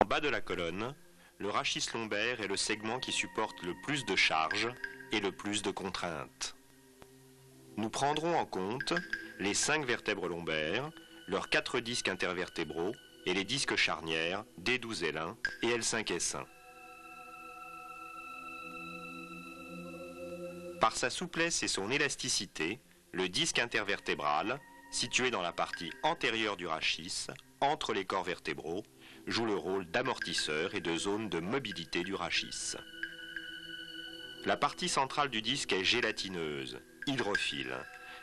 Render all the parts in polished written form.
bas de la colonne, le rachis lombaire est le segment qui supporte le plus de charges et le plus de contraintes. Nous prendrons en compte les 5 vertèbres lombaires, leurs 4 disques intervertébraux et les disques charnières D12L1 et L5S1. Par sa souplesse et son élasticité, le disque intervertébral, situé dans la partie antérieure du rachis, entre les corps vertébraux, joue le rôle d'amortisseur et de zone de mobilité du rachis. La partie centrale du disque est gélatineuse, hydrophile.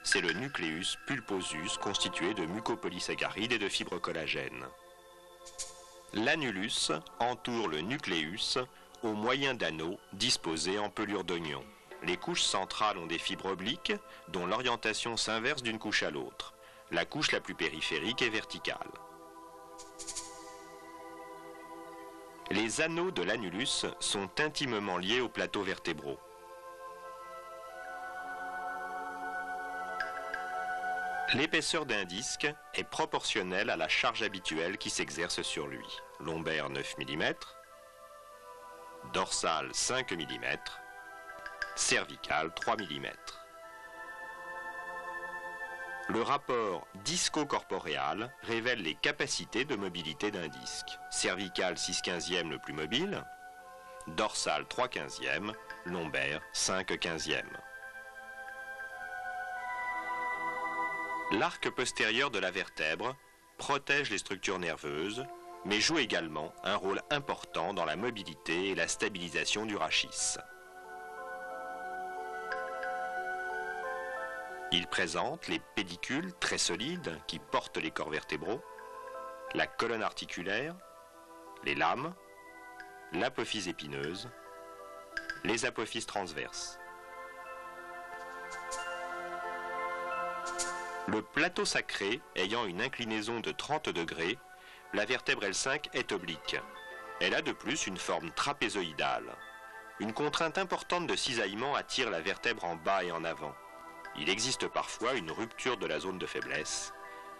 C'est le nucleus pulposus constitué de mucopolysaccharides et de fibres collagènes. L'annulus entoure le nucléus au moyen d'anneaux disposés en pelure d'oignon. Les couches centrales ont des fibres obliques dont l'orientation s'inverse d'une couche à l'autre. La couche la plus périphérique est verticale. Les anneaux de l'annulus sont intimement liés aux plateaux vertébraux. L'épaisseur d'un disque est proportionnelle à la charge habituelle qui s'exerce sur lui. Lombaire 9 mm, dorsal 5 mm, cervical 3 mm. Le rapport disco-corporéal révèle les capacités de mobilité d'un disque. Cervical 6/15e le plus mobile, dorsal 3/15e, lombaire 5/15e. L'arc postérieur de la vertèbre protège les structures nerveuses, mais joue également un rôle important dans la mobilité et la stabilisation du rachis. Il présente les pédicules très solides qui portent les corps vertébraux, la colonne articulaire, les lames, l'apophyse épineuse, les apophyses transverses. Le plateau sacré ayant une inclinaison de 30 degrés, la vertèbre L5 est oblique. Elle a de plus une forme trapézoïdale. Une contrainte importante de cisaillement attire la vertèbre en bas et en avant. Il existe parfois une rupture de la zone de faiblesse,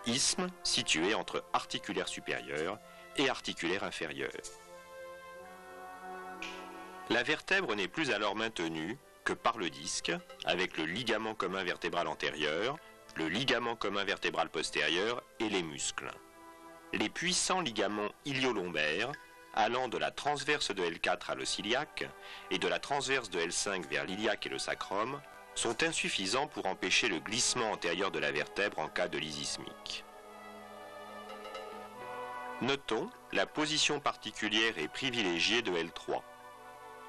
isthme situé entre articulaire supérieur et articulaire inférieur. La vertèbre n'est plus alors maintenue que par le disque, avec le ligament commun vertébral antérieur, le ligament commun vertébral postérieur et les muscles. Les puissants ligaments ilio-lombaires, allant de la transverse de L4 à l'os iliaque et de la transverse de L5 vers l'iliaque et le sacrum, sont insuffisants pour empêcher le glissement antérieur de la vertèbre en cas de lysismique. Notons la position particulière et privilégiée de L3.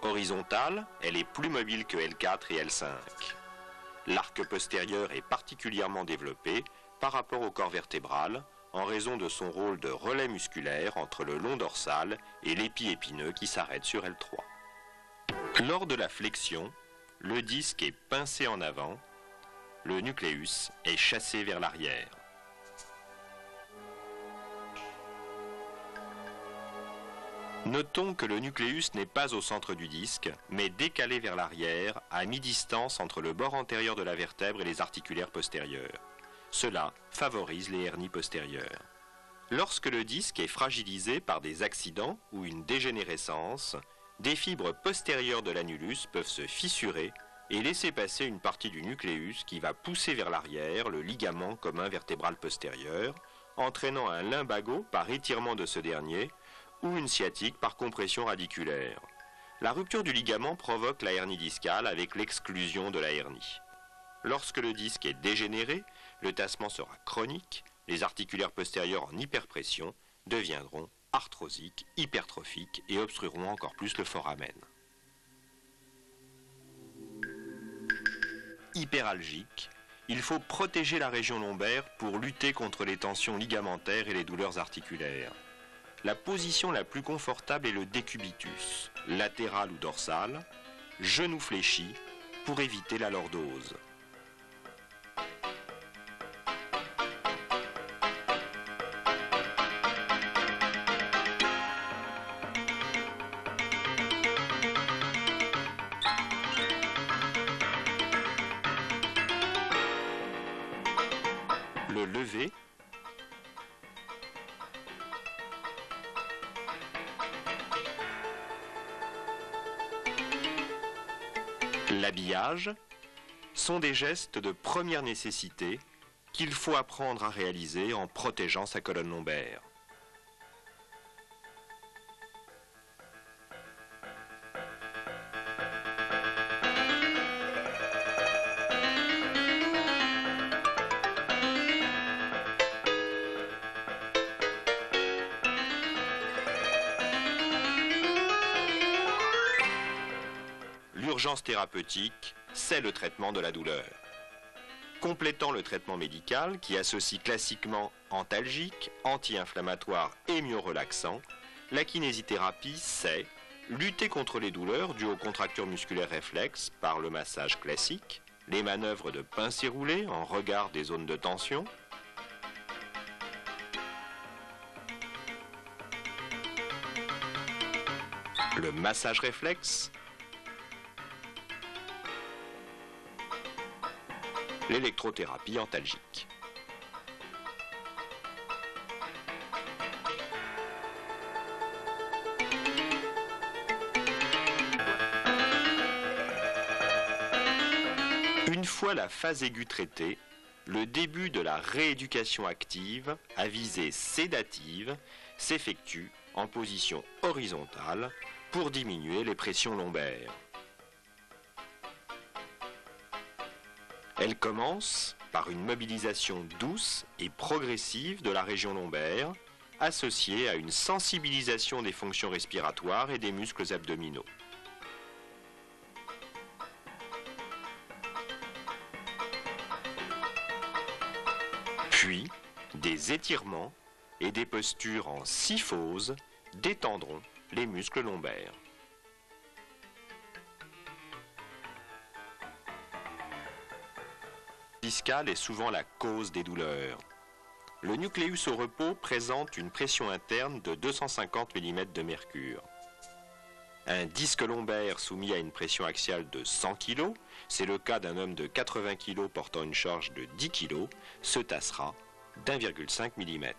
Horizontale, elle est plus mobile que L4 et L5. L'arc postérieur est particulièrement développé par rapport au corps vertébral en raison de son rôle de relais musculaire entre le long dorsal et l'épi épineux qui s'arrête sur L3. Lors de la flexion, le disque est pincé en avant, le nucléus est chassé vers l'arrière. Notons que le nucléus n'est pas au centre du disque, mais décalé vers l'arrière, à mi-distance entre le bord antérieur de la vertèbre et les articulaires postérieurs. Cela favorise les hernies postérieures. Lorsque le disque est fragilisé par des accidents ou une dégénérescence, des fibres postérieures de l'annulus peuvent se fissurer et laisser passer une partie du nucléus qui va pousser vers l'arrière le ligament commun vertébral postérieur, entraînant un lumbago par étirement de ce dernier ou une sciatique par compression radiculaire. La rupture du ligament provoque la hernie discale avec l'exclusion de la hernie. Lorsque le disque est dégénéré, le tassement sera chronique, les articulaires postérieurs en hyperpression deviendront arthrosiques, hypertrophiques et obstrueront encore plus le foramen. Hyperalgique, il faut protéger la région lombaire pour lutter contre les tensions ligamentaires et les douleurs articulaires. La position la plus confortable est le décubitus, latéral ou dorsal, genou fléchi, pour éviter la lordose. Le lever L'habillage sont des gestes de première nécessité qu'il faut apprendre à réaliser en protégeant sa colonne lombaire. L'urgence thérapeutique, c'est le traitement de la douleur. Complétant le traitement médical qui associe classiquement antalgique, anti-inflammatoire et myorelaxant, la kinésithérapie sait lutter contre les douleurs dues aux contractures musculaires réflexes par le massage classique, les manœuvres de pince roulée en regard des zones de tension, le massage réflexe, l'électrothérapie antalgique. Une fois la phase aiguë traitée, le début de la rééducation active à visée sédative s'effectue en position horizontale pour diminuer les pressions lombaires. Elle commence par une mobilisation douce et progressive de la région lombaire, associée à une sensibilisation des fonctions respiratoires et des muscles abdominaux. Puis, des étirements et des postures en syphose détendront les muscles lombaires. Discale est souvent la cause des douleurs. Le nucléus au repos présente une pression interne de 250 mm de mercure. Un disque lombaire soumis à une pression axiale de 100 kg, c'est le cas d'un homme de 80 kg portant une charge de 10 kg, se tassera d'1,5 mm.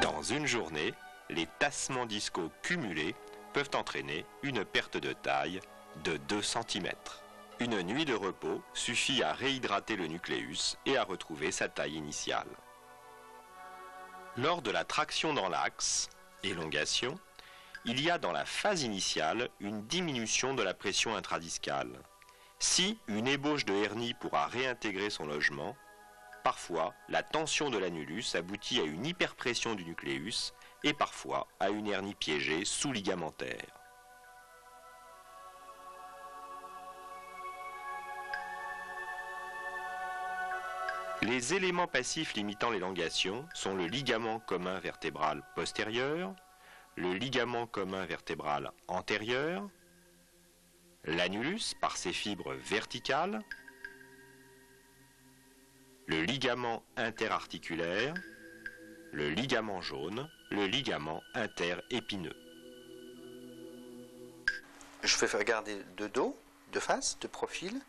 Dans une journée, les tassements discaux cumulés peuvent entraîner une perte de taille de 2 cm. Une nuit de repos suffit à réhydrater le nucléus et à retrouver sa taille initiale. Lors de la traction dans l'axe, élongation, il y a dans la phase initiale une diminution de la pression intradiscale. Si une ébauche de hernie pourra réintégrer son logement, parfois, la tension de l'annulus aboutit à une hyperpression du nucléus et parfois à une hernie piégée sous-ligamentaire. Les éléments passifs limitant l'élongation sont le ligament commun vertébral postérieur, le ligament commun vertébral antérieur, l'annulus par ses fibres verticales, le ligament interarticulaire, le ligament jaune, le ligament interépineux. Je vais regarder de dos, de face, de profil,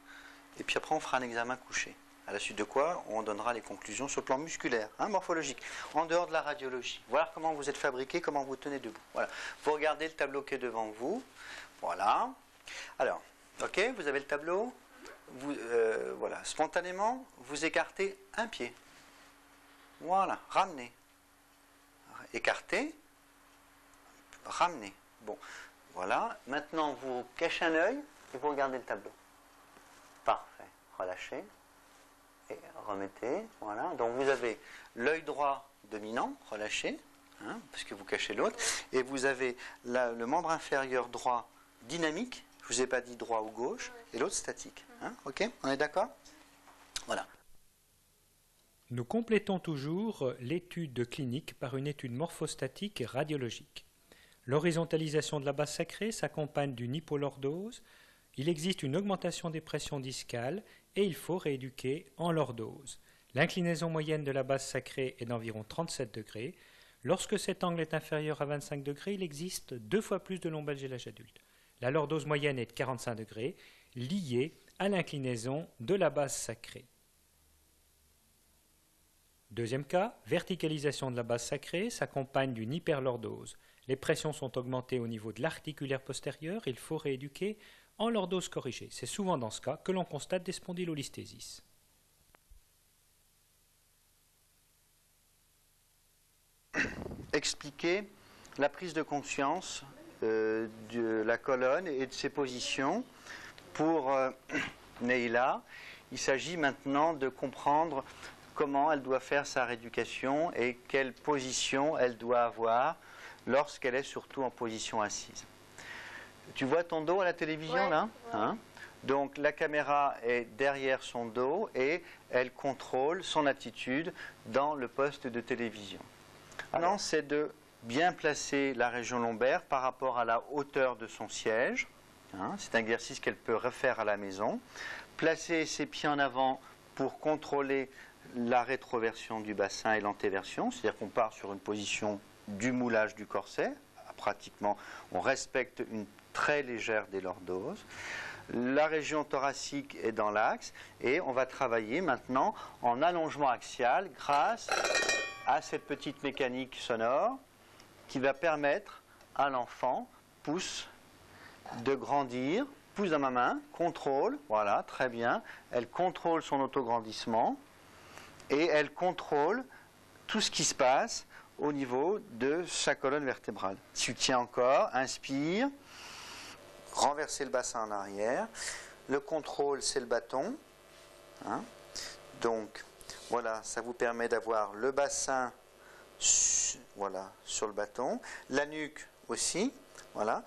et puis après on fera un examen couché. À la suite de quoi, on donnera les conclusions sur le plan musculaire, morphologique, en dehors de la radiologie. Voilà comment vous êtes fabriqué, comment vous tenez debout. Voilà. Vous regardez le tableau qui est devant vous. Voilà. Alors, ok, vous avez le tableau. Voilà, spontanément, vous écartez un pied. Voilà, ramenez. Écartez, ramenez. Bon, voilà. Maintenant, vous cachez un œil et vous regardez le tableau. Parfait. Relâchez et remettez. Voilà. Donc, vous avez l'œil droit dominant, relâché, parce que vous cachez l'autre, et vous avez le membre inférieur droit dynamique. Je ne vous ai pas dit droit ou gauche, et l'autre statique. Ok, on est d'accord? Voilà. Nous complétons toujours l'étude clinique par une étude morphostatique et radiologique. L'horizontalisation de la base sacrée s'accompagne d'une hypolordose. Il existe une augmentation des pressions discales et il faut rééduquer en lordose. L'inclinaison moyenne de la base sacrée est d'environ 37 degrés. Lorsque cet angle est inférieur à 25 degrés, il existe 2 fois plus de lombalgie à l'âge adulte. La lordose moyenne est de 45 degrés, liée à l'inclinaison de la base sacrée. Deuxième cas, verticalisation de la base sacrée s'accompagne d'une hyperlordose. Les pressions sont augmentées au niveau de l'articulaire postérieur, il faut rééduquer en lordose corrigée. C'est souvent dans ce cas que l'on constate des spondylolisthésis. Expliquer la prise de conscience de la colonne et de ses positions. Pour Neila, il s'agit maintenant de comprendre comment elle doit faire sa rééducation et quelle position elle doit avoir lorsqu'elle est surtout en position assise. Tu vois ton dos à la télévision là, hein? Donc la caméra est derrière son dos et elle contrôle son attitude dans le poste de télévision. Maintenant, c'est de bien placer la région lombaire par rapport à la hauteur de son siège. Hein, c'est un exercice qu'elle peut refaire à la maison. Placer ses pieds en avant pour contrôler la rétroversion du bassin et l'antéversion, c'est-à-dire qu'on part sur une position du moulage du corset. Pratiquement, on respecte une très légère délordose. La région thoracique est dans l'axe et on va travailler maintenant en allongement axial grâce à cette petite mécanique sonore qui va permettre à l'enfant, pouce, de grandir, pouce dans ma main, contrôle, voilà, très bien, elle contrôle son autograndissement et elle contrôle tout ce qui se passe au niveau de sa colonne vertébrale. Soutien encore, inspire, renverser le bassin en arrière, le contrôle c'est le bâton, hein. Donc voilà, ça vous permet d'avoir le bassin voilà, sur le bâton, la nuque aussi, voilà.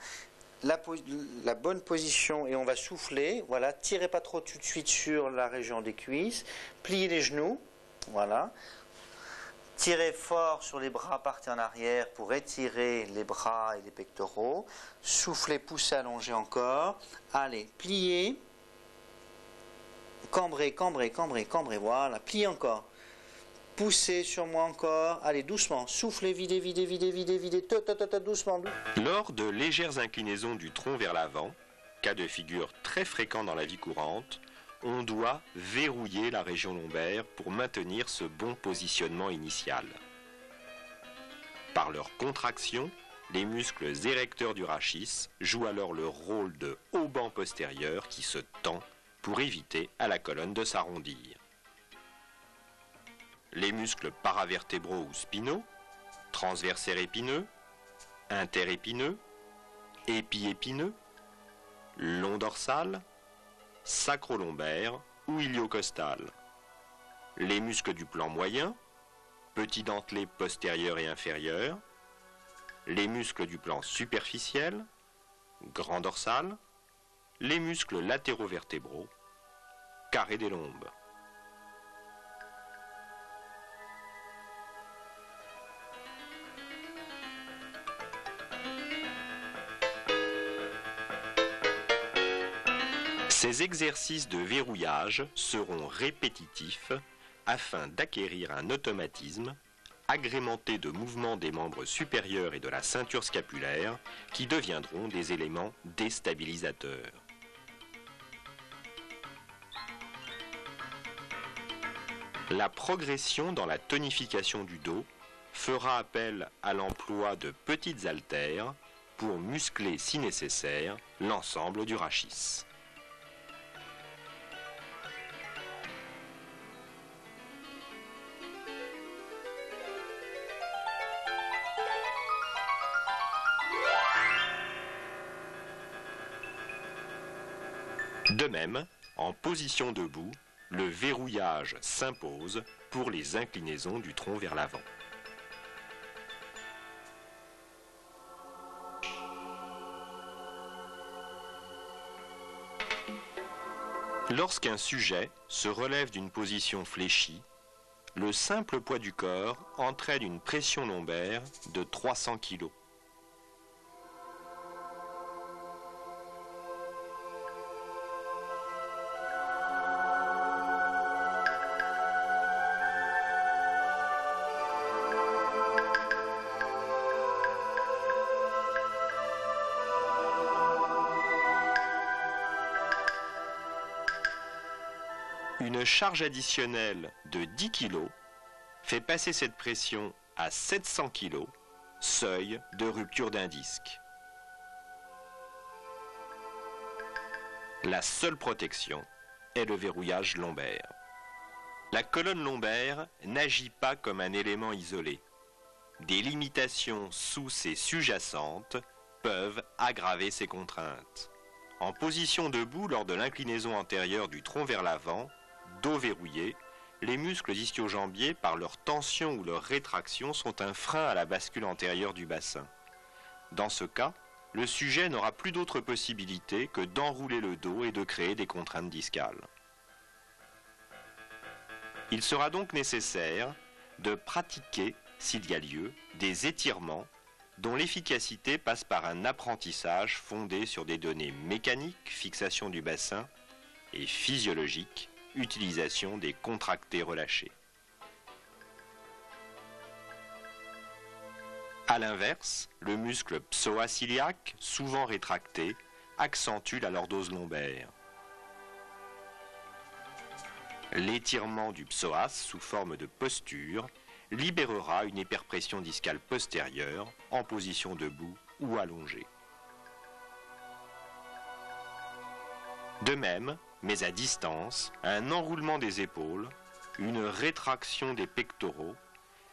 La bonne position et on va souffler, voilà, tirez pas trop tout de suite sur la région des cuisses, pliez les genoux, voilà. Tirez fort sur les bras, partez en arrière pour étirer les bras et les pectoraux. Soufflez, poussez, allongez encore. Allez, pliez. Cambrez, cambrez, cambrez, cambrez. Voilà, pliez encore. Poussez sur moi encore. Allez, doucement. Soufflez, videz, videz, videz, videz, videz. Doucement. Lors de légères inclinaisons du tronc vers l'avant, cas de figure très fréquent dans la vie courante, on doit verrouiller la région lombaire pour maintenir ce bon positionnement initial. Par leur contraction, les muscles érecteurs du rachis jouent alors le rôle de haut-banc postérieur qui se tend pour éviter à la colonne de s'arrondir. Les muscles paravertébraux ou spinaux, transversaires épineux, interépineux, épiépineux, long dorsal, sacro-lombaire ou iliocostal. Les muscles du plan moyen, petit dentelé postérieur et inférieur. Les muscles du plan superficiel, grand dorsal. Les muscles latéraux-vertébraux, carré des lombes. Ces exercices de verrouillage seront répétitifs afin d'acquérir un automatisme agrémenté de mouvements des membres supérieurs et de la ceinture scapulaire qui deviendront des éléments déstabilisateurs. La progression dans la tonification du dos fera appel à l'emploi de petites haltères pour muscler si nécessaire l'ensemble du rachis. De même, en position debout, le verrouillage s'impose pour les inclinaisons du tronc vers l'avant. Lorsqu'un sujet se relève d'une position fléchie, le simple poids du corps entraîne une pression lombaire de 300 kg. Une charge additionnelle de 10 kg fait passer cette pression à 700 kg, seuil de rupture d'un disque. La seule protection est le verrouillage lombaire. La colonne lombaire n'agit pas comme un élément isolé. Des limitations sous- et sous-jacentes peuvent aggraver ces contraintes. En position debout lors de l'inclinaison antérieure du tronc vers l'avant, dos verrouillé, les muscles ischio-jambiers, par leur tension ou leur rétraction, sont un frein à la bascule antérieure du bassin. Dans ce cas, le sujet n'aura plus d'autre possibilité que d'enrouler le dos et de créer des contraintes discales. Il sera donc nécessaire de pratiquer, s'il y a lieu, des étirements dont l'efficacité passe par un apprentissage fondé sur des données mécaniques, fixation du bassin, et physiologiques, utilisation des contractés relâchés. A l'inverse, le muscle psoas iliaque, souvent rétracté, accentue la lordose lombaire. L'étirement du psoas sous forme de posture libérera une hyperpression discale postérieure en position debout ou allongée. De même, mais à distance, un enroulement des épaules, une rétraction des pectoraux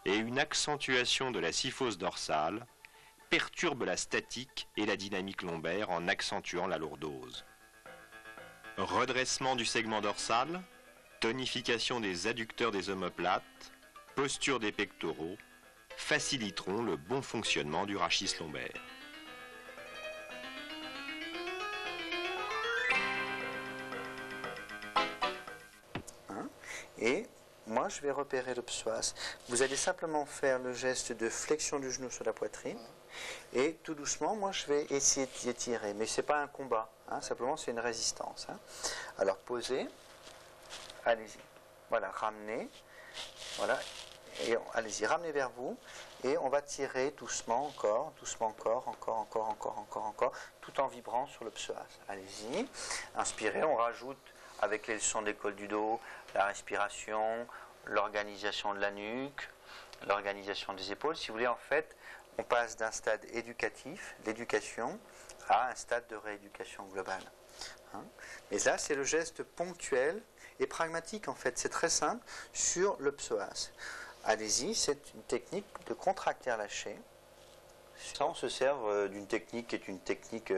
et une accentuation de la syphose dorsale perturbent la statique et la dynamique lombaire en accentuant la lordose. Redressement du segment dorsal, tonification des adducteurs des omoplates, posture des pectoraux faciliteront le bon fonctionnement du rachis lombaire. Et moi, je vais repérer le psoas. Vous allez simplement faire le geste de flexion du genou sur la poitrine. Et tout doucement, moi, je vais essayer d'étirer. Mais ce n'est pas un combat. Simplement, c'est une résistance. Alors, posez. Allez-y. Voilà, ramenez. Voilà. Et allez-y, ramenez vers vous. Et on va tirer doucement encore, encore, tout en vibrant sur le psoas. Allez-y. Inspirez, on rajoute avec les leçons d'école du dos, la respiration, l'organisation de la nuque, l'organisation des épaules. Si vous voulez, en fait, on passe d'un stade éducatif, l'éducation, à un stade de rééducation globale. Mais là, c'est le geste ponctuel et pragmatique, en fait. C'est très simple sur le psoas. Allez-y, c'est une technique de contracter lâcher. Ça, on se sert d'une technique qui est une technique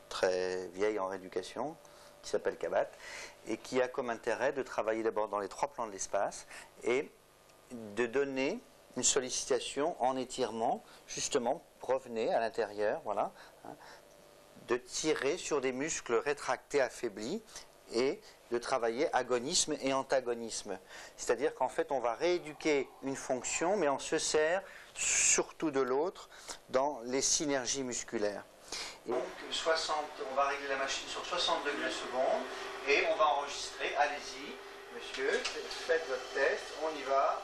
très vieille en rééducation, qui s'appelle Kabat, et qui a comme intérêt de travailler d'abord dans les 3 plans de l'espace et de donner une sollicitation en étirement, justement, revenez à l'intérieur, voilà, de tirer sur des muscles rétractés, affaiblis, et de travailler agonisme et antagonisme. C'est-à-dire qu'en fait, on va rééduquer une fonction, mais on se sert surtout de l'autre dans les synergies musculaires. Et donc, on va régler la machine sur 60 degrés secondes et on va enregistrer. Allez-y, monsieur, faites votre test. On y va.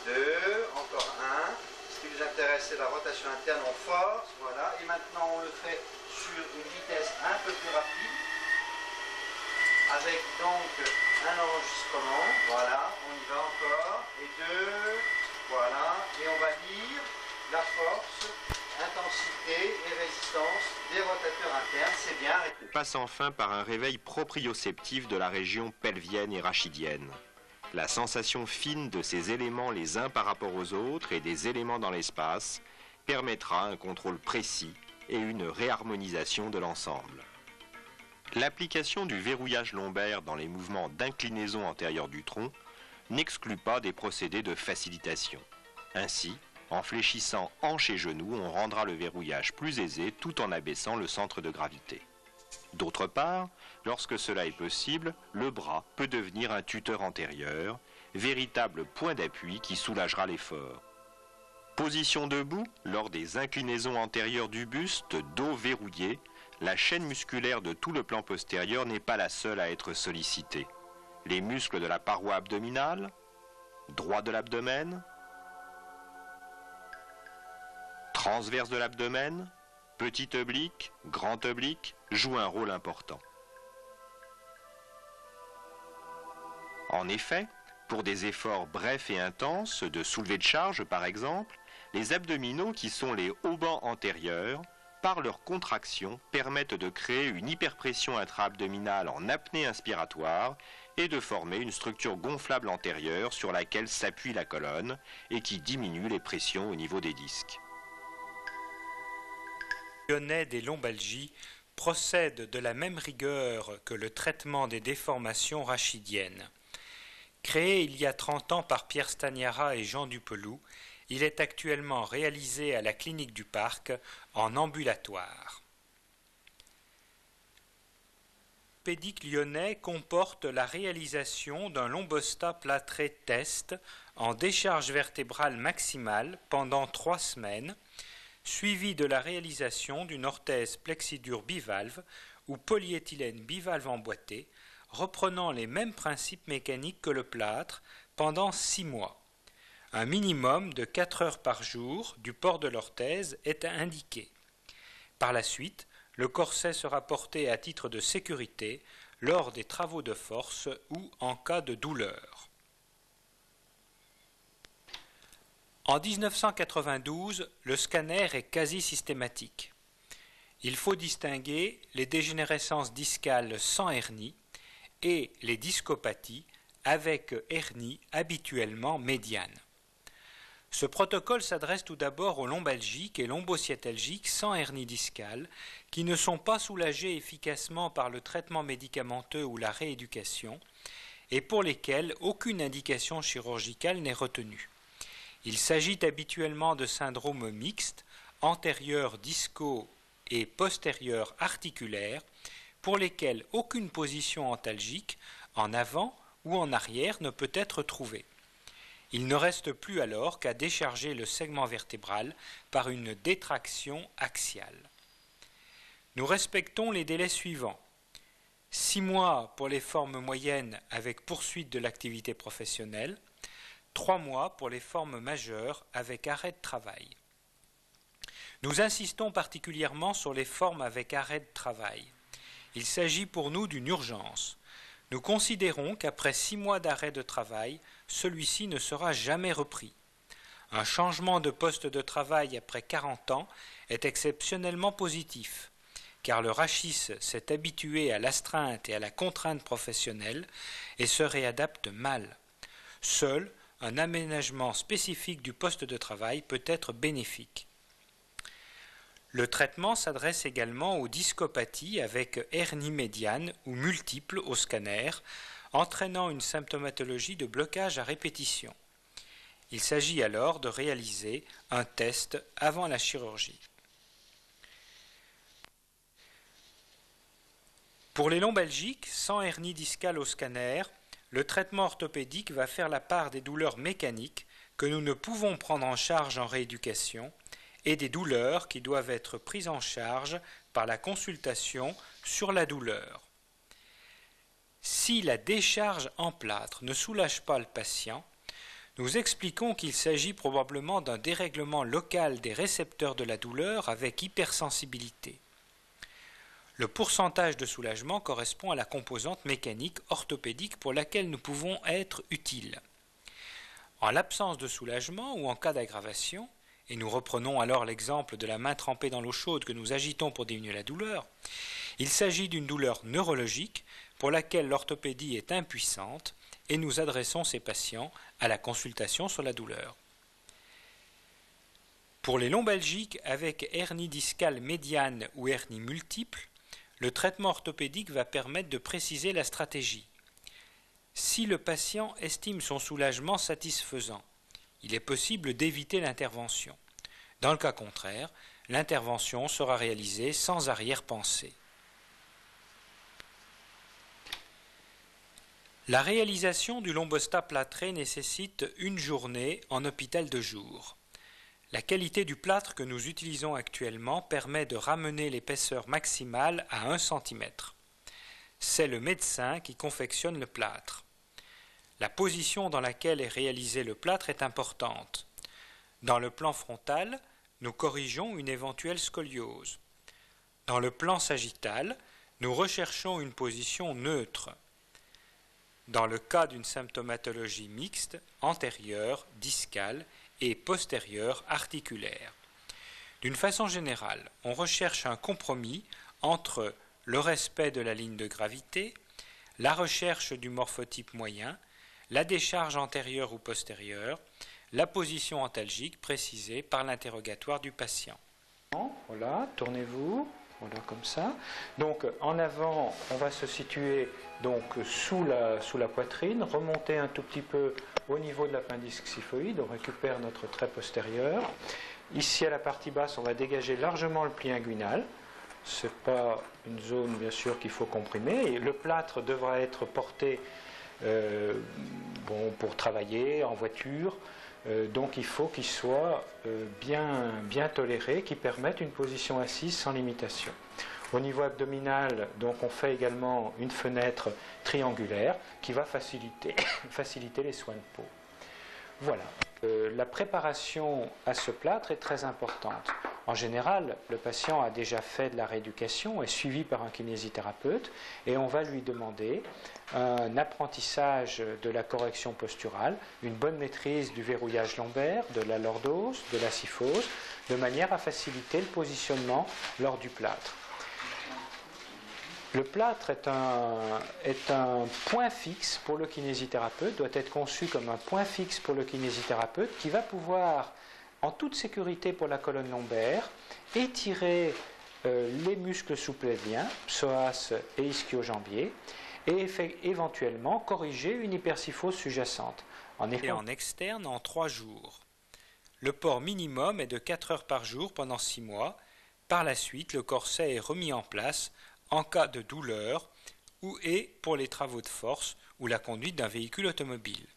2, encore 1. Ce qui nous intéresse, c'est la rotation interne. On force, voilà. Et maintenant, on le fait sur une vitesse un peu plus rapide, avec donc un enregistrement. Voilà, on y va encore. Et 2, voilà. Et on va lire la force, intensité et résistance des rotateurs internes, c'est bien. Passe enfin par un réveil proprioceptif de la région pelvienne et rachidienne. La sensation fine de ces éléments les uns par rapport aux autres et des éléments dans l'espace permettra un contrôle précis et une réharmonisation de l'ensemble. L'application du verrouillage lombaire dans les mouvements d'inclinaison antérieure du tronc n'exclut pas des procédés de facilitation. Ainsi, en fléchissant hanche et genoux, on rendra le verrouillage plus aisé tout en abaissant le centre de gravité. D'autre part, lorsque cela est possible, le bras peut devenir un tuteur antérieur, véritable point d'appui qui soulagera l'effort. Position debout, lors des inclinaisons antérieures du buste, dos verrouillé, la chaîne musculaire de tout le plan postérieur n'est pas la seule à être sollicitée. Les muscles de la paroi abdominale, droit de l'abdomen, transverse de l'abdomen, petit oblique, grand oblique, jouent un rôle important. En effet, Pour des efforts brefs et intenses, de soulevé de charge par exemple, les abdominaux qui sont les haubans antérieurs, par leur contraction, permettent de créer une hyperpression intra-abdominale en apnée inspiratoire et de former une structure gonflable antérieure sur laquelle s'appuie la colonne et qui diminue les pressions au niveau des disques. Lyonnais des lombalgies procède de la même rigueur que le traitement des déformations rachidiennes. Créé il y a 30 ans par Pierre Stagnara et Jean Dupelou, il est actuellement réalisé à la clinique du Parc en ambulatoire. L'orthopédique lyonnais comporte la réalisation d'un lombostat plâtré test en décharge vertébrale maximale pendant 3 semaines, suivi de la réalisation d'une orthèse plexidure bivalve ou polyéthylène bivalve emboîté, reprenant les mêmes principes mécaniques que le plâtre pendant 6 mois. Un minimum de 4 heures par jour du port de l'orthèse est indiqué. Par la suite, le corset sera porté à titre de sécurité lors des travaux de force ou en cas de douleur. En 1992, le scanner est quasi systématique. Il faut distinguer les dégénérescences discales sans hernie et les discopathies avec hernie habituellement médiane. Ce protocole s'adresse tout d'abord aux lombalgiques et lombosciatalgiques sans hernie discale qui ne sont pas soulagés efficacement par le traitement médicamenteux ou la rééducation et pour lesquels aucune indication chirurgicale n'est retenue. Il s'agit habituellement de syndromes mixtes, antérieurs discaux et postérieurs articulaires, pour lesquels aucune position antalgique, en avant ou en arrière, ne peut être trouvée. Il ne reste plus alors qu'à décharger le segment vertébral par une détraction axiale. Nous respectons les délais suivants. 6 mois pour les formes moyennes avec poursuite de l'activité professionnelle, 3 mois pour les formes majeures avec arrêt de travail. Nous insistons particulièrement sur les formes avec arrêt de travail. Il s'agit pour nous d'une urgence. Nous considérons qu'après 6 mois d'arrêt de travail, celui-ci ne sera jamais repris. Un changement de poste de travail après 40 ans est exceptionnellement positif, car le rachis s'est habitué à l'astreinte et à la contrainte professionnelle et se réadapte mal. Seul un aménagement spécifique du poste de travail peut être bénéfique. Le traitement s'adresse également aux discopathies avec hernie médiane ou multiple au scanner, entraînant une symptomatologie de blocage à répétition. Il s'agit alors de réaliser un test avant la chirurgie. Pour les lombalgiques, sans hernie discale au scanner, le traitement orthopédique va faire la part des douleurs mécaniques que nous ne pouvons prendre en charge en rééducation et des douleurs qui doivent être prises en charge par la consultation sur la douleur. Si la décharge en plâtre ne soulage pas le patient, nous expliquons qu'il s'agit probablement d'un dérèglement local des récepteurs de la douleur avec hypersensibilité. Le pourcentage de soulagement correspond à la composante mécanique orthopédique pour laquelle nous pouvons être utiles. En l'absence de soulagement ou en cas d'aggravation, et nous reprenons alors l'exemple de la main trempée dans l'eau chaude que nous agitons pour diminuer la douleur, il s'agit d'une douleur neurologique pour laquelle l'orthopédie est impuissante et nous adressons ces patients à la consultation sur la douleur. Pour les lombalgiques avec hernie discale médiane ou hernie multiple, le traitement orthopédique va permettre de préciser la stratégie. Si le patient estime son soulagement satisfaisant, il est possible d'éviter l'intervention. Dans le cas contraire, l'intervention sera réalisée sans arrière-pensée. La réalisation du lombostat plâtré nécessite une journée en hôpital de jour. La qualité du plâtre que nous utilisons actuellement permet de ramener l'épaisseur maximale à 1 cm. C'est le médecin qui confectionne le plâtre. La position dans laquelle est réalisé le plâtre est importante. Dans le plan frontal, nous corrigeons une éventuelle scoliose. Dans le plan sagittal, nous recherchons une position neutre. dans le cas d'une symptomatologie mixte, antérieure, discale et postérieure, articulaire. D'une façon générale, on recherche un compromis entre le respect de la ligne de gravité, la recherche du morphotype moyen, la décharge antérieure ou postérieure, la position antalgique précisée par l'interrogatoire du patient. Voilà, tournez-vous, voilà comme ça. Donc en avant, on va se situer donc sous la poitrine, remonter un tout petit peu au niveau de l'appendice xiphoïde, on récupère notre trait postérieur. Ici à la partie basse, on va dégager largement le pli inguinal. Ce n'est pas une zone bien sûr qu'il faut comprimer. Et le plâtre devra être porté pour travailler en voiture. Donc il faut qu'il soit bien toléré, qu'il permette une position assise sans limitation. Au niveau abdominal, donc on fait également une fenêtre triangulaire qui va faciliter les soins de peau. Voilà. La préparation à ce plâtre est très importante. En général, le patient a déjà fait de la rééducation, est suivi par un kinésithérapeute et on va lui demander un apprentissage de la correction posturale, une bonne maîtrise du verrouillage lombaire, de la lordose, de la syphose, de manière à faciliter le positionnement lors du plâtre. Le plâtre est un point fixe pour le kinésithérapeute, doit être conçu comme un point fixe pour le kinésithérapeute qui va pouvoir, en toute sécurité pour la colonne lombaire, étirer les muscles sous-pelviens, psoas et ischio-jambier, et éventuellement corriger une hypersyphose sous-jacente. Et en externe en 3 jours. Le port minimum est de 4 heures par jour pendant 6 mois. Par la suite, le corset est remis en place en cas de douleur ou pour les travaux de force ou la conduite d'un véhicule automobile.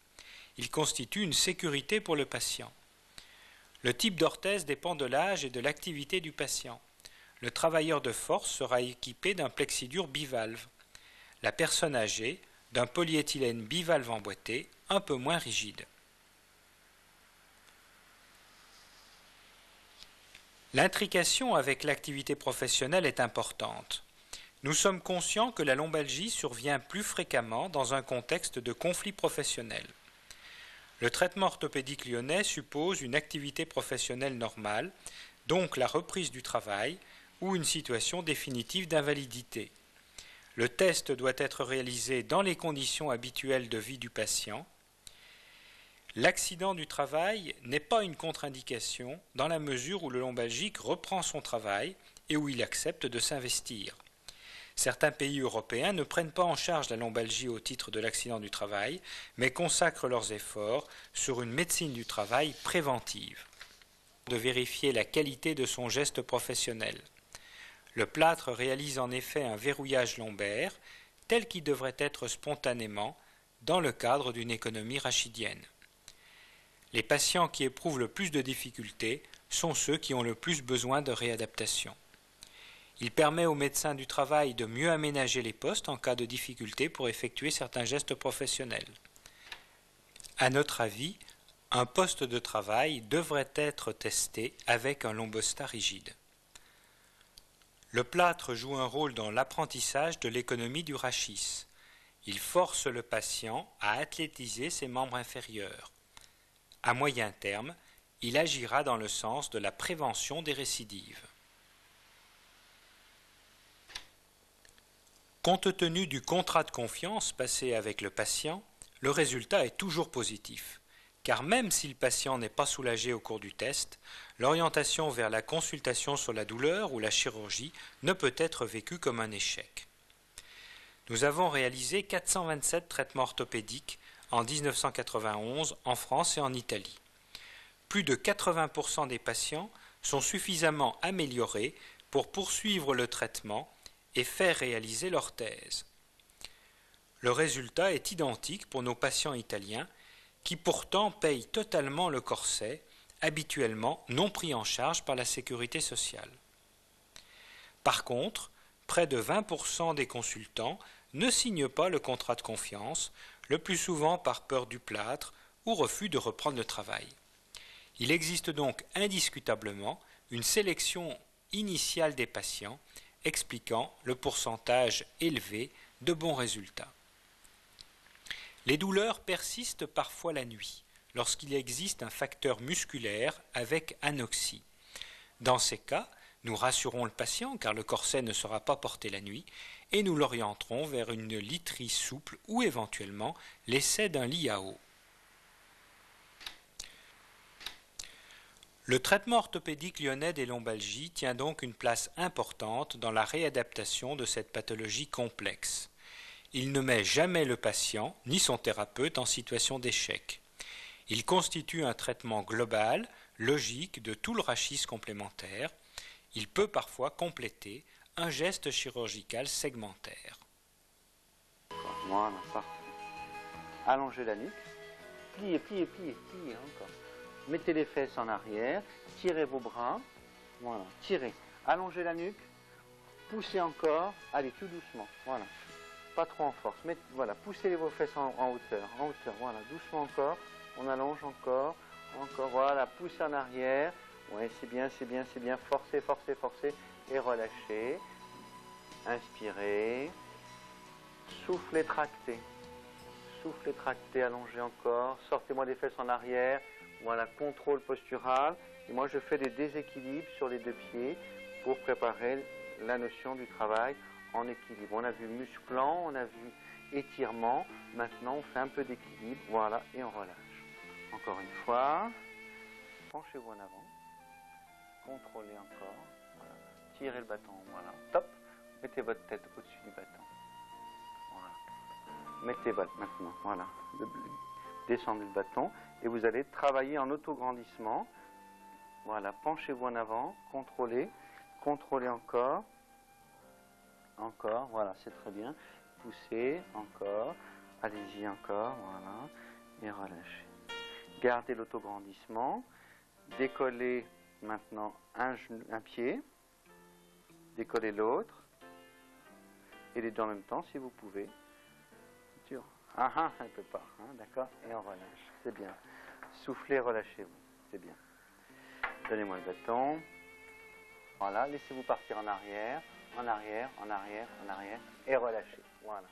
Il constitue une sécurité pour le patient. Le type d'orthèse dépend de l'âge et de l'activité du patient. Le travailleur de force sera équipé d'un plexidure bivalve. La personne âgée d'un polyéthylène bivalve emboîté un peu moins rigide. L'intrication avec l'activité professionnelle est importante. Nous sommes conscients que la lombalgie survient plus fréquemment dans un contexte de conflit professionnel. Le traitement orthopédique lyonnais suppose une activité professionnelle normale, donc la reprise du travail ou une situation définitive d'invalidité. Le test doit être réalisé dans les conditions habituelles de vie du patient. L'accident du travail n'est pas une contre-indication dans la mesure où le lombalgique reprend son travail et où il accepte de s'investir. Certains pays européens ne prennent pas en charge la lombalgie au titre de l'accident du travail, mais consacrent leurs efforts sur une médecine du travail préventive. De vérifier la qualité de son geste professionnel. Le plâtre réalise en effet un verrouillage lombaire, tel qu'il devrait être spontanément, dans le cadre d'une économie rachidienne. Les patients qui éprouvent le plus de difficultés sont ceux qui ont le plus besoin de réadaptation. Il permet aux médecins du travail de mieux aménager les postes en cas de difficulté pour effectuer certains gestes professionnels. À notre avis, un poste de travail devrait être testé avec un lombostat rigide. Le plâtre joue un rôle dans l'apprentissage de l'économie du rachis. Il force le patient à athlétiser ses membres inférieurs. À moyen terme, il agira dans le sens de la prévention des récidives. Compte tenu du contrat de confiance passé avec le patient, le résultat est toujours positif, car même si le patient n'est pas soulagé au cours du test, l'orientation vers la consultation sur la douleur ou la chirurgie ne peut être vécue comme un échec. Nous avons réalisé 427 traitements orthopédiques en 1991 en France et en Italie. Plus de 80% des patients sont suffisamment améliorés pour poursuivre le traitement et faire réaliser leur thèse. Le résultat est identique pour nos patients italiens qui pourtant payent totalement le corset, habituellement non pris en charge par la sécurité sociale. Par contre, près de 20% des consultants ne signent pas le contrat de confiance, le plus souvent par peur du plâtre ou refus de reprendre le travail. Il existe donc indiscutablement une sélection initiale des patients expliquant le pourcentage élevé de bons résultats. Les douleurs persistent parfois la nuit, lorsqu'il existe un facteur musculaire avec anoxie. Dans ces cas, nous rassurons le patient car le corset ne sera pas porté la nuit et nous l'orienterons vers une literie souple ou éventuellement l'essai d'un lit à eau. Le traitement orthopédique lyonnais des lombalgies tient donc une place importante dans la réadaptation de cette pathologie complexe. Il ne met jamais le patient ni son thérapeute en situation d'échec. Il constitue un traitement global, logique de tout le rachis complémentaire. Il peut parfois compléter un geste chirurgical segmentaire. Voilà, parfait. Allongez la nuque. Pliez, pliez, pliez, pliez encore. Mettez les fesses en arrière, tirez vos bras, voilà, tirez. Allongez la nuque, poussez encore, allez tout doucement, voilà. Pas trop en force, mais voilà, poussez vos fesses en hauteur, voilà, doucement encore, on allonge encore, voilà, poussez en arrière, ouais, c'est bien, c'est bien, c'est bien, forcez, forcez, forcez, et relâchez. Inspirez, soufflez, tractez. Soufflez, tractez, allongez encore, sortez-moi les fesses en arrière, voilà, contrôle postural. Et moi, je fais des déséquilibres sur les deux pieds pour préparer la notion du travail en équilibre. On a vu musclant, on a vu étirement. Maintenant, on fait un peu d'équilibre, voilà, et on relâche. Encore une fois, penchez-vous en avant, contrôlez encore, voilà. Tirez le bâton, voilà, top. Mettez votre tête au-dessus du bâton. Voilà. Mettez votre maintenant, voilà. Descendez le bâton et vous allez travailler en autograndissement. Voilà, penchez-vous en avant, contrôlez, contrôlez encore, voilà, c'est très bien. Poussez, encore, allez-y encore, voilà, et relâchez. Gardez l'autograndissement, décollez maintenant un pied, décollez l'autre, et les deux en même temps si vous pouvez. Dur. Ah ah, elle ne peut pas, hein, d'accord, et on relâche, c'est bien. Soufflez, relâchez-vous, c'est bien. Donnez-moi le bâton. Voilà, laissez-vous partir en arrière, en arrière, en arrière, en arrière, et relâchez. Voilà.